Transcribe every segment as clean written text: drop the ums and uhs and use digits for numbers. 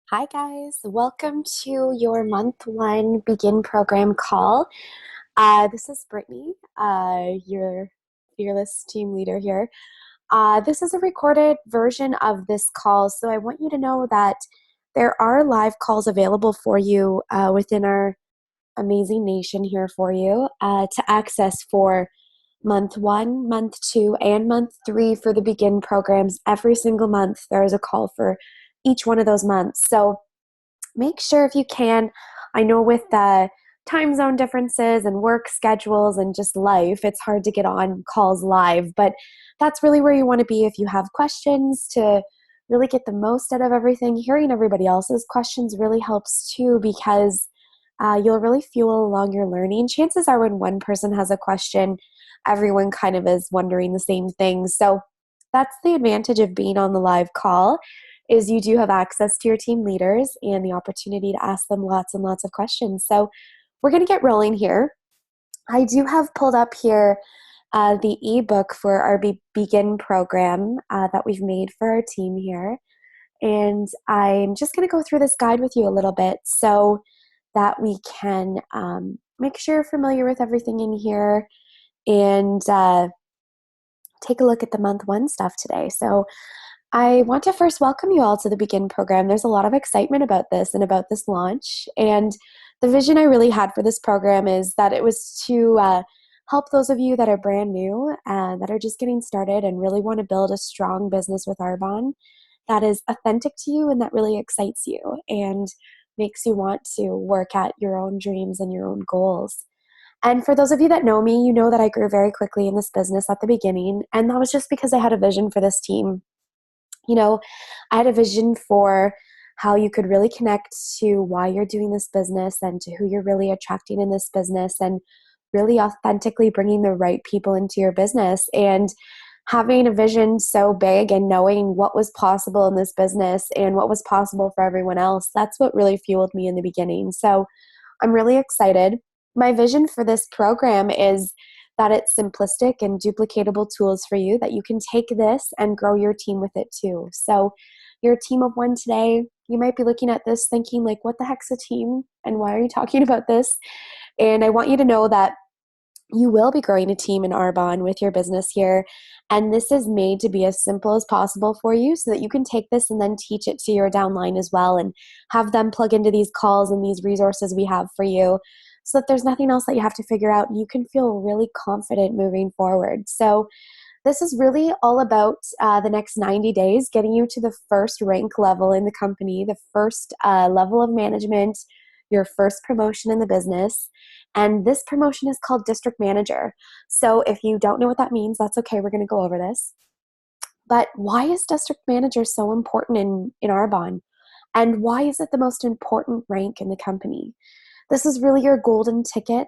Hi, guys. Welcome to your month one begin program call. This is Brittany, your fearless team leader here. This is a recorded version of this call, so I want you to know that there are live calls available for you within our amazing nation here for you to access for month one, month two, and month three for the begin programs. Every single month, there is a call for each one of those months. So make sure if you can, I know with the time zone differences and work schedules and just life, it's hard to get on calls live, but that's really where you want to be if you have questions to really get the most out of everything. Hearing everybody else's questions really helps too because you'll really fuel along your learning. Chances are when one person has a question, everyone kind of is wondering the same thing. So that's the advantage of being on the live call is you do have access to your team leaders and the opportunity to ask them lots and lots of questions. So we're going to get rolling here. I do have pulled up here the ebook for our Begin program that we've made for our team here. And I'm just going to go through this guide with you a little bit so that we can make sure you're familiar with everything in here and take a look at the month one stuff today. So I want to first welcome you all to the Begin program. There's a lot of excitement about this and about this launch. And the vision I really had for this program is that it was to help those of you that are brand new and that are just getting started and really want to build a strong business with Arbonne that is authentic to you and that really excites you and makes you want to work at your own dreams and your own goals. And for those of you that know me, you know that I grew very quickly in this business at the beginning. And that was just because I had a vision for this team. You know, I had a vision for how you could really connect to why you're doing this business and to who you're really attracting in this business and really authentically bringing the right people into your business and having a vision so big and knowing what was possible in this business and what was possible for everyone else. That's what really fueled me in the beginning. So I'm really excited. My vision for this program is that it's simplistic and duplicatable tools for you that you can take this and grow your team with it too. So you're a team of one today. You might be looking at this thinking like, what the heck's a team? And why are you talking about this? And I want you to know that you will be growing a team in Arbonne with your business here. And this is made to be as simple as possible for you so that you can take this and then teach it to your downline as well and have them plug into these calls and these resources we have for you so that there's nothing else that you have to figure out and you can feel really confident moving forward. So this is really all about the next 90 days, getting you to the first rank level in the company, the first level of management, your first promotion in the business. And this promotion is called district manager. So if you don't know what that means, that's okay. We're going to go over this. But why is district manager so important in Arbonne? And why is it the most important rank in the company? This is really your golden ticket.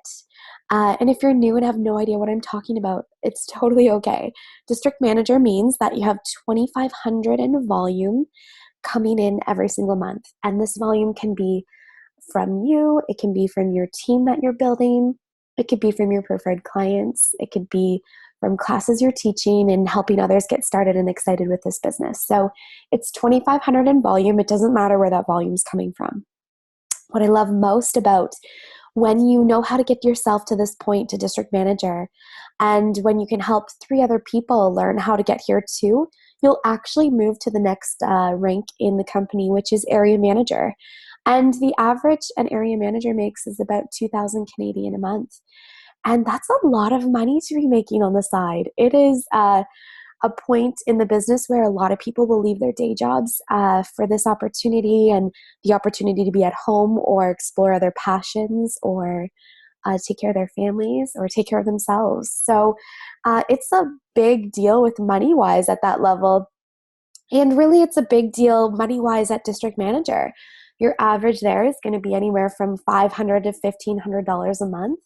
And if you're new and have no idea what I'm talking about, it's totally okay. District manager means that you have 2,500 in volume coming in every single month. And this volume can be from you, it can be from your team that you're building, it could be from your preferred clients, it could be from classes you're teaching and helping others get started and excited with this business. So it's 2,500 in volume. It doesn't matter where that volume is coming from. What I love most about when you know how to get yourself to this point to district manager and when you can help 3 other people learn how to get here too, you'll actually move to the next rank in the company, which is area manager. And the average an area manager makes is about 2,000 Canadian a month. And that's a lot of money to be making on the side. It is a point in the business where a lot of people will leave their day jobs for this opportunity and the opportunity to be at home or explore other passions or take care of their families or take care of themselves. So it's a big deal with money-wise at that level. And really, it's a big deal money-wise at district manager. Your average there is going to be anywhere from $500 to $1,500 a month.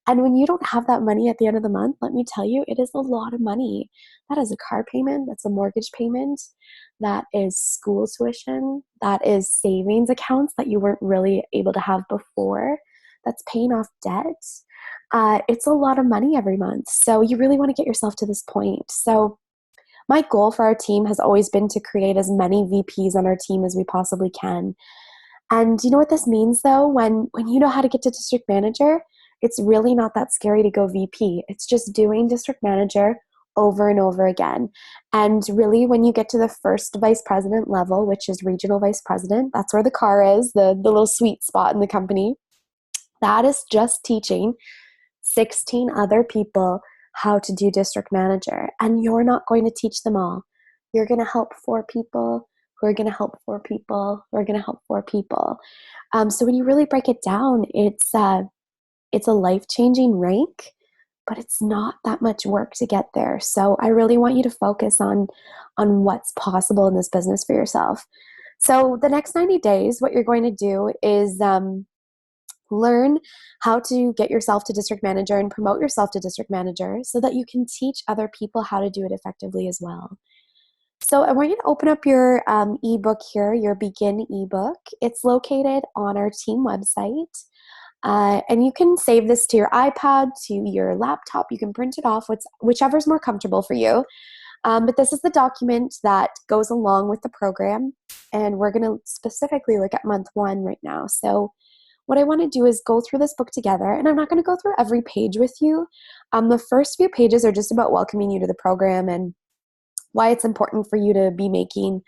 And when you don't have that money at the end of the month, let me tell you, it is a lot of money. That is a car payment, that's a mortgage payment, that is school tuition, that is savings accounts that you weren't really able to have before, that's paying off debt. It's a lot of money every month. So you really want to get yourself to this point. So my goal for our team has always been to create as many VPs on our team as we possibly can. And you know what this means though? When you know how to get to district manager, it's really not that scary to go VP. It's just doing district manager over and over again. And really when you get to the first vice president level, which is regional vice president, that's where the car is, the little sweet spot in the company. That is just teaching 16 other people how to do district manager. And you're not going to teach them all. You're going to help 4 people who are going to help 4 people who are going to help 4 people. So when you really break it down, it's a life-changing rank, but it's not that much work to get there. So I really want you to focus on what's possible in this business for yourself. So the next 90 days, what you're going to do is learn how to get yourself to district manager and promote yourself to district manager so that you can teach other people how to do it effectively as well. So I want you to open up your ebook here, your Begin ebook. It's located on our team website. And you can save this to your iPad, to your laptop. You can print it off, whichever's more comfortable for you. But this is the document that goes along with the program. And we're going to specifically look at month 1 right now. So what I want to do is go through this book together, and I'm not going to go through every page with you. The first few pages are just about welcoming you to the program and why it's important for you to be making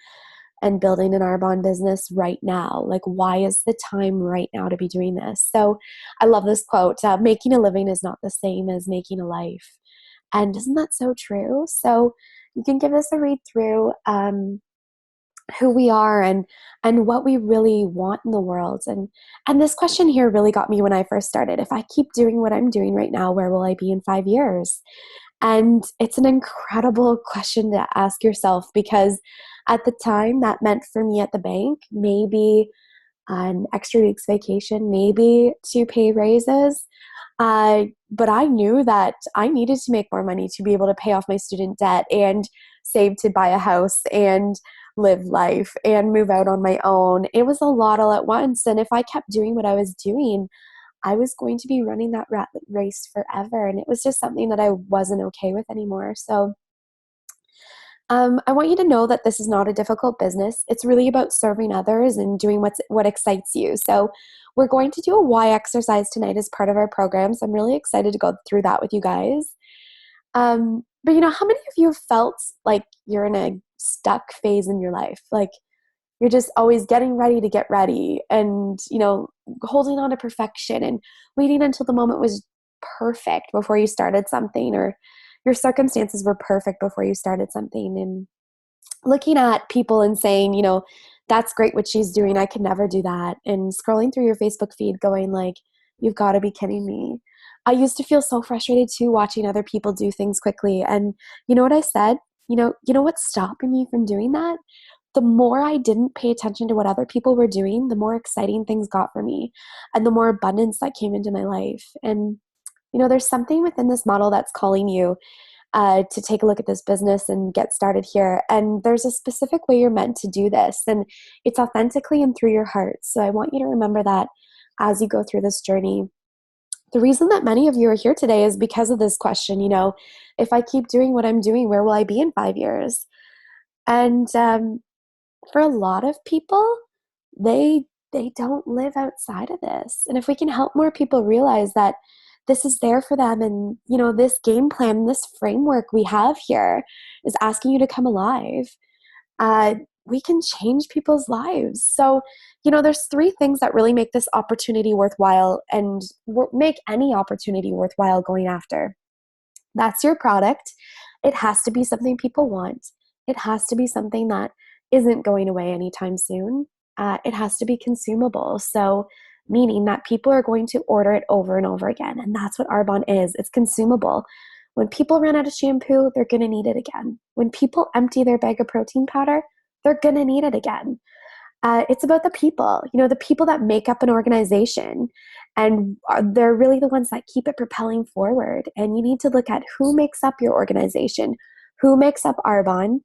and building an Arbonne business right now. Like, why is the time right now to be doing this? So I love this quote, making a living is not the same as making a life. And isn't that so true? So you can give this a read through, who we are and what we really want in the world. And this question here really got me when I first started. If I keep doing what I'm doing right now, where will I be in 5 years? And it's an incredible question to ask yourself, because at the time that meant for me at the bank, maybe an extra week's vacation, maybe 2 pay raises. But I knew that I needed to make more money to be able to pay off my student debt and save to buy a house and live life and move out on my own. It was a lot all at once. And if I kept doing what I was doing, I was going to be running that rat race forever. And it was just something that I wasn't okay with anymore. So I want you to know that this is not a difficult business. It's really about serving others and doing what excites you. So we're going to do a why exercise tonight as part of our program. So I'm really excited to go through that with you guys. But how many of you have felt like you're in a stuck phase in your life? Like you're just always getting ready to get ready and, holding on to perfection and waiting until the moment was perfect before you started something, or your circumstances were perfect before you started something, and looking at people and saying, that's great what she's doing, I could never do that, and scrolling through your Facebook feed going like, you've got to be kidding me. I used to feel so frustrated too, watching other people do things quickly. And you know what I said? You know what's stopping me from doing that? The more I didn't pay attention to what other people were doing, the more exciting things got for me and the more abundance that came into my life. And, there's something within this model that's calling you to take a look at this business and get started here. And there's a specific way you're meant to do this, and it's authentically and through your heart. So I want you to remember that as you go through this journey. The reason that many of you are here today is because of this question, if I keep doing what I'm doing, where will I be in 5 years? And for a lot of people, they don't live outside of this. And if we can help more people realize that this is there for them, and this game plan, this framework we have here is asking you to come alive, we can change people's lives. So there's 3 things that really make this opportunity worthwhile and make any opportunity worthwhile going after. That's your product. It has to be something people want. It has to be something that isn't going away anytime soon. It has to be consumable. So meaning that people are going to order it over and over again. And that's what Arbonne is. It's consumable. When people run out of shampoo, they're going to need it again. When people empty their bag of protein powder, they're going to need it again. It's about the people, the people that make up an organization, and they're really the ones that keep it propelling forward. And you need to look at who makes up your organization, who makes up Arbonne.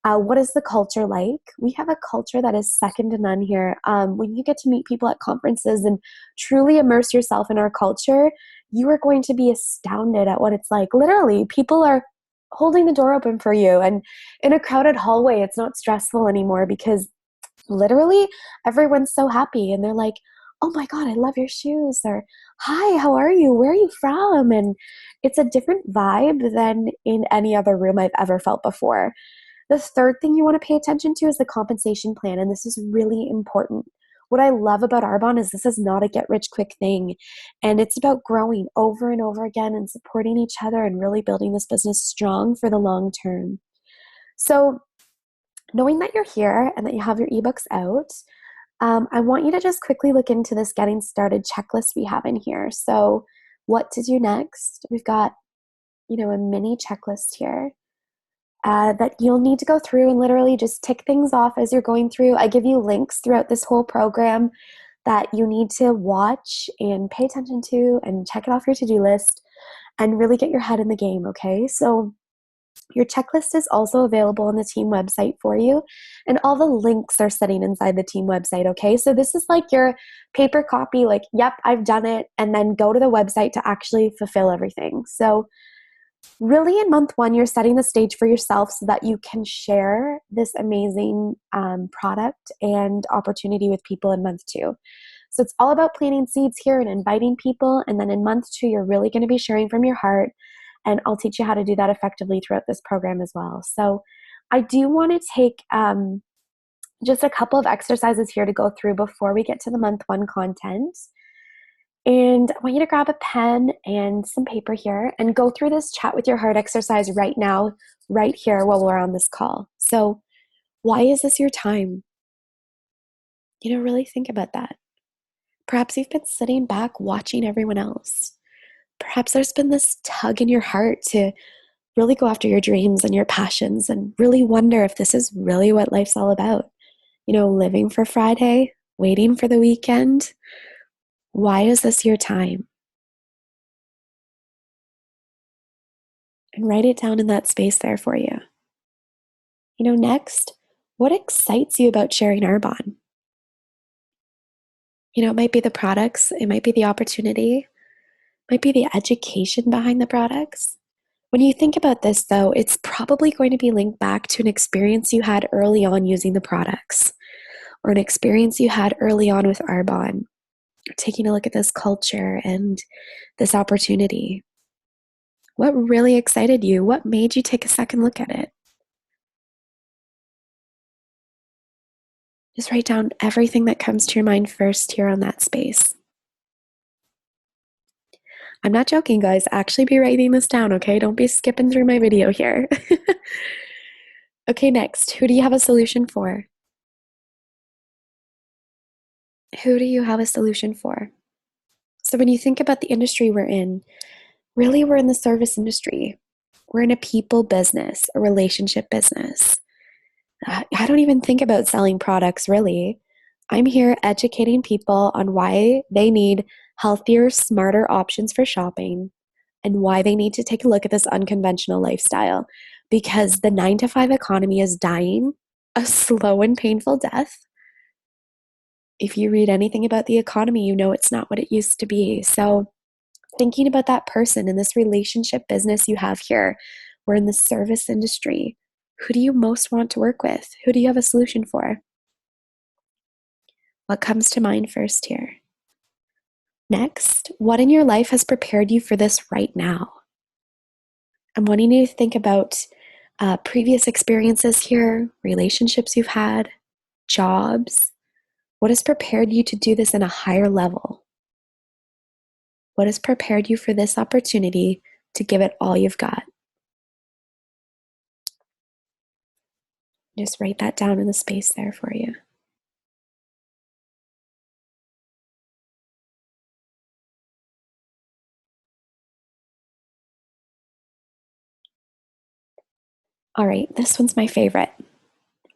What is the culture like? We have a culture that is second to none here. When you get to meet people at conferences and truly immerse yourself in our culture, you are going to be astounded at what it's like. Literally, people are holding the door open for you. And in a crowded hallway, it's not stressful anymore because literally everyone's so happy and they're like, oh my God, I love your shoes. Or, hi, how are you? Where are you from? And it's a different vibe than in any other room I've ever felt before. The third thing you want to pay attention to is the compensation plan, and this is really important. What I love about Arbonne is this is not a get rich quick thing, and it's about growing over and over again and supporting each other and really building this business strong for the long term. So, knowing that you're here and that you have your ebooks out, I want you to just quickly look into this getting started checklist we have in here. So, what to do next? We've got, a mini checklist here that you'll need to go through and literally just tick things off as you're going through. I give you links throughout this whole program that you need to watch and pay attention to and check it off your to-do list and really get your head in the game, okay? So your checklist is also available on the team website for you, and all the links are sitting inside the team website, okay? So this is like your paper copy, like, yep, I've done it, and then go to the website to actually fulfill everything. So really in month one, you're setting the stage for yourself so that you can share this amazing product and opportunity with people in month two. So it's all about planting seeds here and inviting people. And then in month two, you're really going to be sharing from your heart. And I'll teach you how to do that effectively throughout this program as well. So I do want to take just a couple of exercises here to go through before we get to the month one content. And I want you to grab a pen and some paper here and go through this chat with your heart exercise right now, right here while we're on this call. So, why is this your time? Really think about that. Perhaps you've been sitting back watching everyone else. Perhaps there's been this tug in your heart to really go after your dreams and your passions and really wonder if this is really what life's all about. Living for Friday, waiting for the weekend. Why is this your time? And write it down in that space there for you. Next, what excites you about sharing Arbonne? It might be the products, it might be the opportunity, it might be the education behind the products. When you think about this, though, it's probably going to be linked back to an experience you had early on using the products, or an experience you had early on with Arbonne, taking a look at this culture and this opportunity. What really excited you? What made you take a second look at it? Just write down everything that comes to your mind first here on that space. I'm not joking, guys. Actually be writing this down, okay? Don't be skipping through my video here. Okay, next. Who do you have a solution for? Who do you have a solution for? So when you think about the industry we're in, really we're in the service industry. We're in a people business, a relationship business. I don't even think about selling products, really. I'm here educating people on why they need healthier, smarter options for shopping and why they need to take a look at this unconventional lifestyle, because the 9-to-5 economy is dying a slow and painful death. If you read anything about the economy, you know it's not what it used to be. So thinking about that person in this relationship business you have here, we're in the service industry. Who do you most want to work with? Who do you have a solution for? What comes to mind first here? Next, what in your life has prepared you for this right now? I'm wanting you to think about previous experiences here, relationships you've had, jobs. What has prepared you to do this in a higher level? What has prepared you for this opportunity to give it all you've got? Just write that down in the space there for you. All right, this one's my favorite.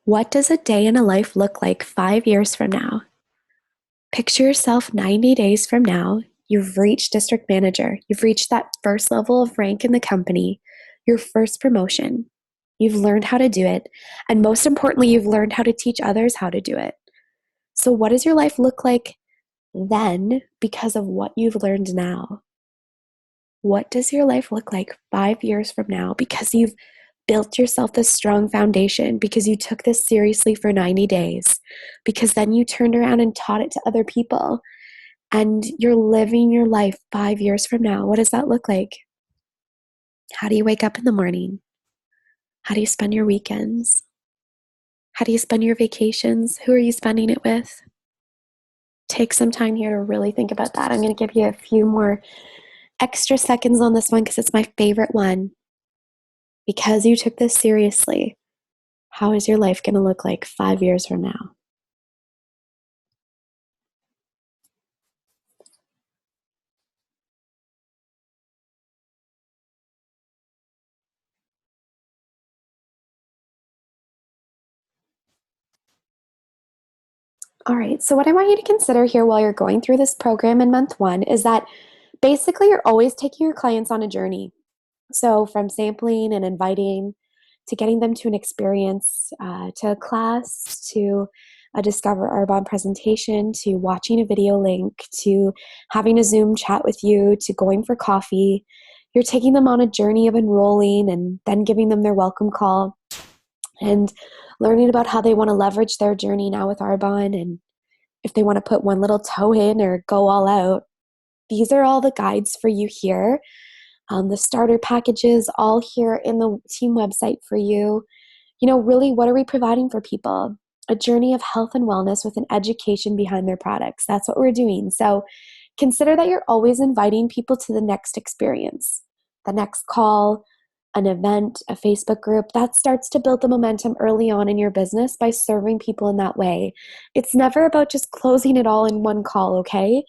What does a day in a life look like 5 years from now? Picture yourself 90 days from now. You've reached district manager. You've reached that first level of rank in the company, your first promotion. You've learned how to do it. And most importantly, you've learned how to teach others how to do it. So what does your life look like then because of what you've learned now? What does your life look like 5 years from now? Because you've built yourself this strong foundation, because you took this seriously for 90 days, because then you turned around and taught it to other people, and you're living your life 5 years from now. What does that look like? How do you wake up in the morning? How do you spend your weekends? How do you spend your vacations? Who are you spending it with? Take some time here to really think about that. I'm going to give you a few more extra seconds on this one because it's my favorite one. Because you took this seriously, how is your life going to look like 5 years from now? All right, so what I want you to consider here while you're going through this program in month one is that basically you're always taking your clients on a journey. So, from sampling and inviting to getting them to an experience, to a class, to a Discover Arbonne presentation, to watching a video link, to having a Zoom chat with you, to going for coffee. You're taking them on a journey of enrolling and then giving them their welcome call and learning about how they want to leverage their journey now with Arbonne, and if they want to put one little toe in or go all out. These are all the guides for you here. The starter packages all here in the team website for you. Really, what are we providing for people? A journey of health and wellness with an education behind their products. That's what we're doing. So consider that you're always inviting people to the next experience, the next call, an event, a Facebook group. That starts to build the momentum early on in your business by serving people in that way. It's never about just closing it all in one call, okay?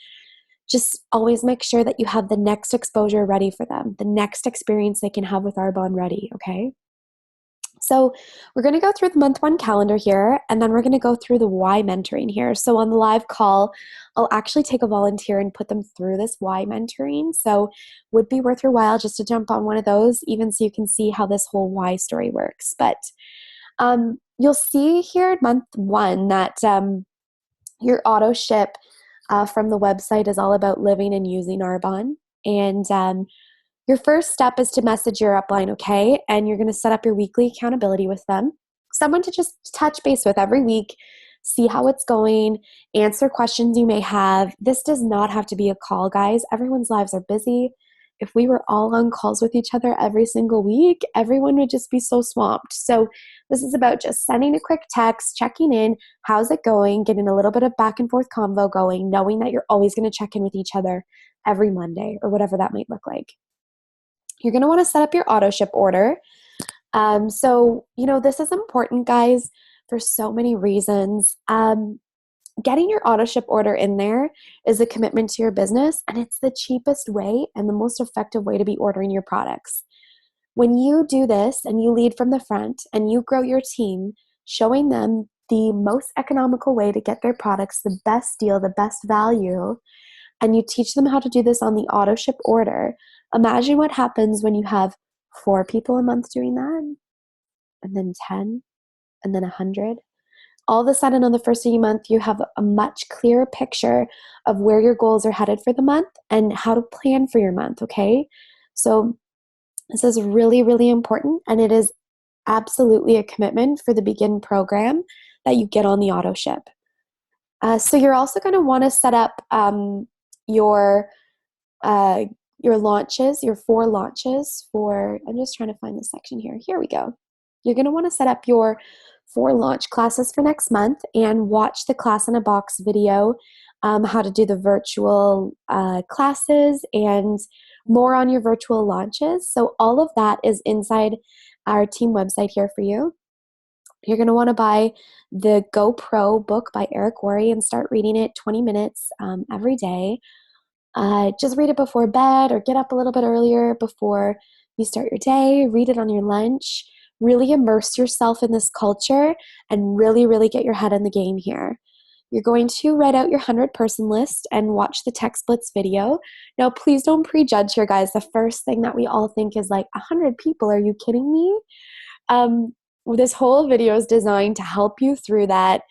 Just always make sure that you have the next exposure ready for them, the next experience they can have with Arbonne ready, okay? So we're going to go through the month one calendar here, and then we're going to go through the why mentoring here. So on the live call, I'll actually take a volunteer and put them through this why mentoring. So would be worth your while just to jump on one of those, even so you can see how this whole why story works. But you'll see here in month one that your auto ship from the website is all about living and using Arbonne. And your first step is to message your upline, okay? And you're going to set up your weekly accountability with them. Someone to just touch base with every week, see how it's going, answer questions you may have. This does not have to be a call, guys. Everyone's lives are busy. If we were all on calls with each other every single week, everyone would just be so swamped. So this is about just sending a quick text, checking in, how's it going, getting a little bit of back and forth convo going, knowing that you're always going to check in with each other every Monday or whatever that might look like. You're going to want to set up your auto ship order. This is important, guys, for so many reasons. Getting your auto ship order in there is a commitment to your business, and it's the cheapest way and the most effective way to be ordering your products. When you do this and you lead from the front and you grow your team, showing them the most economical way to get their products, the best deal, the best value, and you teach them how to do this on the auto ship order, imagine what happens when you have 4 people a month doing that, and then 10, and then 100. All of a sudden, on the first of the month, you have a much clearer picture of where your goals are headed for the month and how to plan for your month, okay? So this is really, really important, and it is absolutely a commitment for the Begin program that you get on the auto ship. So you're also going to want to set up your launches, your 4 launches for, I'm just trying to find the section here. Here we go. You're going to want to set up your 4 launch classes for next month and watch the Class in a Box video, how to do the virtual classes and more on your virtual launches. So all of that is inside our team website here for you. You're going to want to buy the GoPro book by Eric Worre and start reading it 20 minutes every day. Just read it before bed or get up a little bit earlier before you start your day. Read it on your lunch. Really immerse yourself in this culture and really, really get your head in the game here. You're going to write out your 100-person list and watch the Tech Splits video. Now, please don't prejudge here, guys. The first thing that we all think is like, 100 people, are you kidding me? This whole video is designed to help you through that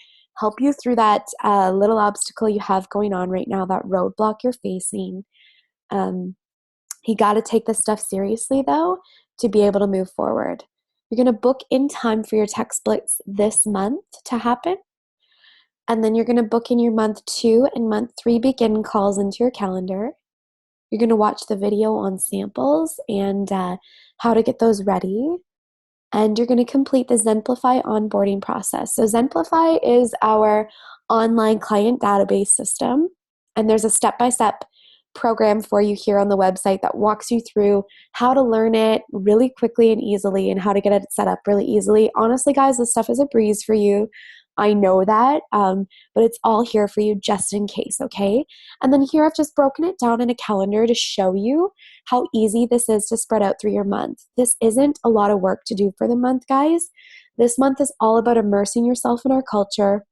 little obstacle you have going on right now, that roadblock you're facing. You got to take this stuff seriously, though, to be able to move forward. You're going to book in time for your tech splits this month to happen. And then you're going to book in your month 2 and month 3 begin calls into your calendar. You're going to watch the video on samples and how to get those ready. And you're going to complete the Zenplify onboarding process. So Zenplify is our online client database system. And there's a step-by-step program for you here on the website that walks you through how to learn it really quickly and easily and how to get it set up really easily. Honestly, guys, this stuff is a breeze for you. I know that, but it's all here for you just in case, okay? And then here I've just broken it down in a calendar to show you how easy this is to spread out through your month. This isn't a lot of work to do for the month, guys. This month is all about immersing yourself in our culture,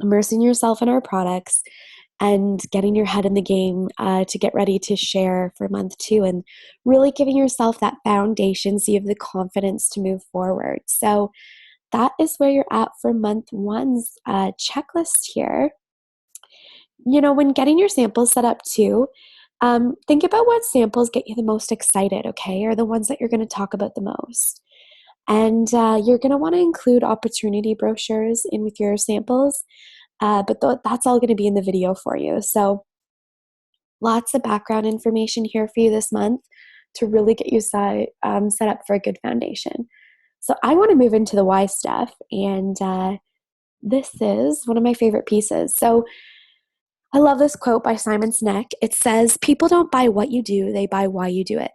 immersing yourself in our products, and getting your head in the game to get ready to share for month 2 and really giving yourself that foundation so you have the confidence to move forward. So that is where you're at for month 1's checklist here. When getting your samples set up too, think about what samples get you the most excited, okay, or the ones that you're going to talk about the most. And you're going to want to include opportunity brochures in with your samples, but that's all going to be in the video for you. So lots of background information here for you this month to really get you set up for a good foundation. So I want to move into the why stuff, and this is one of my favorite pieces. So I love this quote by Simon Sinek. It says, "People don't buy what you do, they buy why you do it."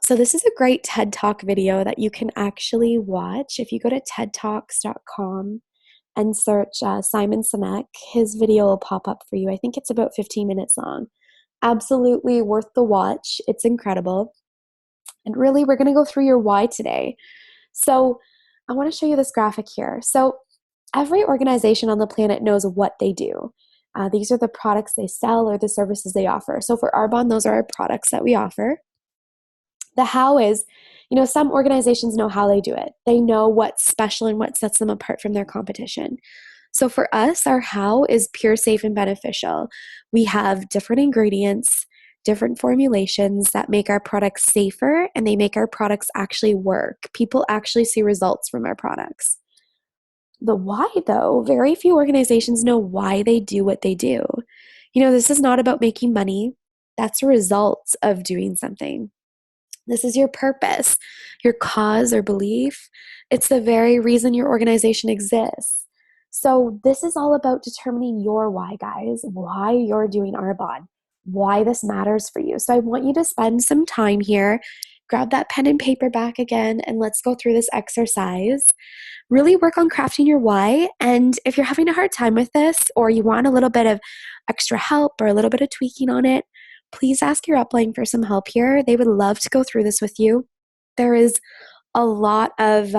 So this is a great TED Talk video that you can actually watch. If you go to tedtalks.com and search Simon Sinek, his video will pop up for you. I think it's about 15 minutes long. Absolutely worth the watch. It's incredible. And really, we're going to go through your why today. So I want to show you this graphic here. So every organization on the planet knows what they do. These are the products they sell or the services they offer. So for Arbonne, those are our products that we offer. The how is, some organizations know how they do it. They know what's special and what sets them apart from their competition. So for us, our how is pure, safe, and beneficial. We have different ingredients, different formulations that make our products safer, and they make our products actually work. People actually see results from our products. The why, though, very few organizations know why they do what they do. This is not about making money. That's a result of doing something. This is your purpose, your cause or belief. It's the very reason your organization exists. So this is all about determining your why, guys, why you're doing Arbonne, why this matters for you. So I want you to spend some time here, grab that pen and paper back again, and let's go through this exercise. Really work on crafting your why. And if you're having a hard time with this, or you want a little bit of extra help or a little bit of tweaking on it, please ask your upline for some help here. They would love to go through this with you. There is a lot of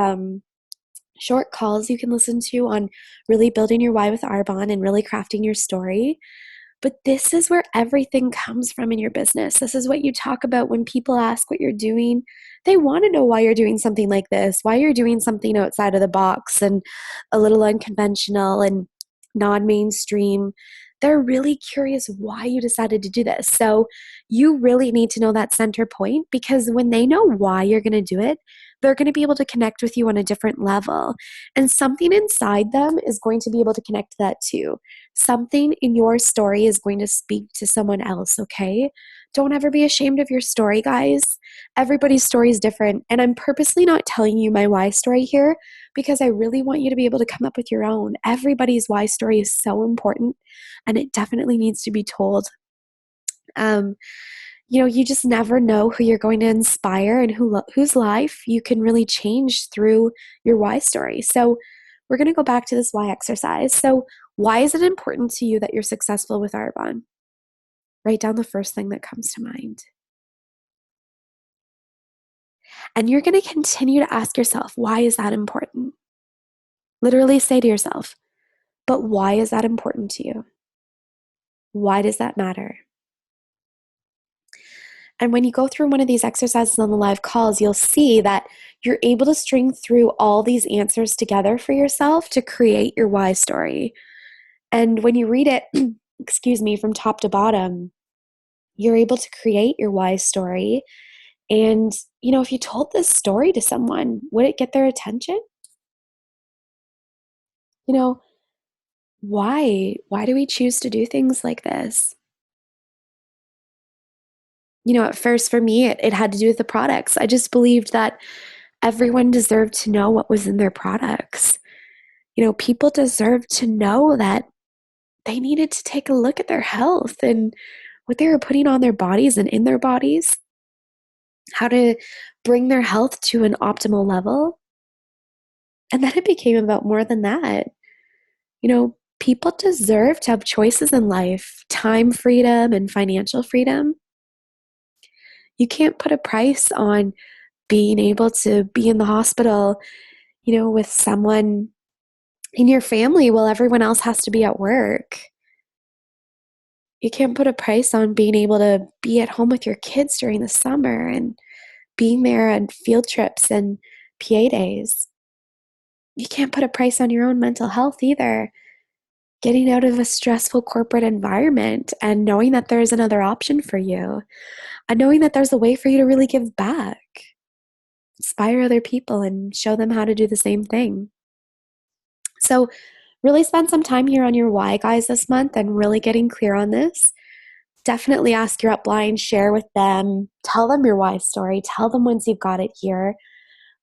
short calls you can listen to on really building your why with Arbonne and really crafting your story. But this is where everything comes from in your business. This is what you talk about when people ask what you're doing. They want to know why you're doing something like this, why you're doing something outside of the box and a little unconventional and non-mainstream. They're really curious why you decided to do this. So you really need to know that center point, because when they know why you're going to do it, they're going to be able to connect with you on a different level. And something inside them is going to be able to connect to that too. Something in your story is going to speak to someone else, okay? Don't ever be ashamed of your story, guys. Everybody's story is different. And I'm purposely not telling you my why story here because I really want you to be able to come up with your own. Everybody's why story is so important, and it definitely needs to be told. You just never know who you're going to inspire and whose life you can really change through your why story. So we're going to go back to this why exercise. So why is it important to you that you're successful with Arbonne? Write down the first thing that comes to mind. And you're going to continue to ask yourself, why is that important? Literally say to yourself, but why is that important to you? Why does that matter? And when you go through one of these exercises on the live calls, you'll see that you're able to string through all these answers together for yourself to create your why story. And when you read it, from top to bottom, You're able to create your why story. And, if you told this story to someone, would it get their attention? You know, why? Why do we choose to do things like this? At first for me, it had to do with the products. I just believed that everyone deserved to know what was in their products. People deserved to know that they needed to take a look at their health and what they were putting on their bodies and in their bodies, how to bring their health to an optimal level. And then it became about more than that. People deserve to have choices in life, time freedom and financial freedom. You can't put a price on being able to be in the hospital, with someone in your family while everyone else has to be at work. You can't put a price on being able to be at home with your kids during the summer and being there on field trips and PA days. You can't put a price on your own mental health either. Getting out of a stressful corporate environment and knowing that there is another option for you, and knowing that there's a way for you to really give back, inspire other people, and show them how to do the same thing. So, really spend some time here on your why, guys, this month and really getting clear on this. Definitely ask your upline, share with them, tell them your why story, tell them once you've got it here.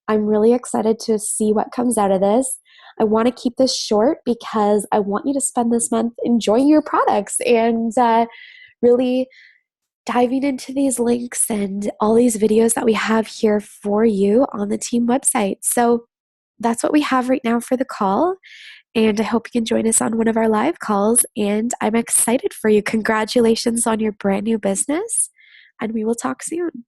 I'm really excited to see what comes out of this. I want to keep this short because I want you to spend this month enjoying your products and really diving into these links and all these videos that we have here for you on the team website. So that's what we have right now for the call. And I hope you can join us on one of our live calls. And I'm excited for you. Congratulations on your brand new business. And we will talk soon.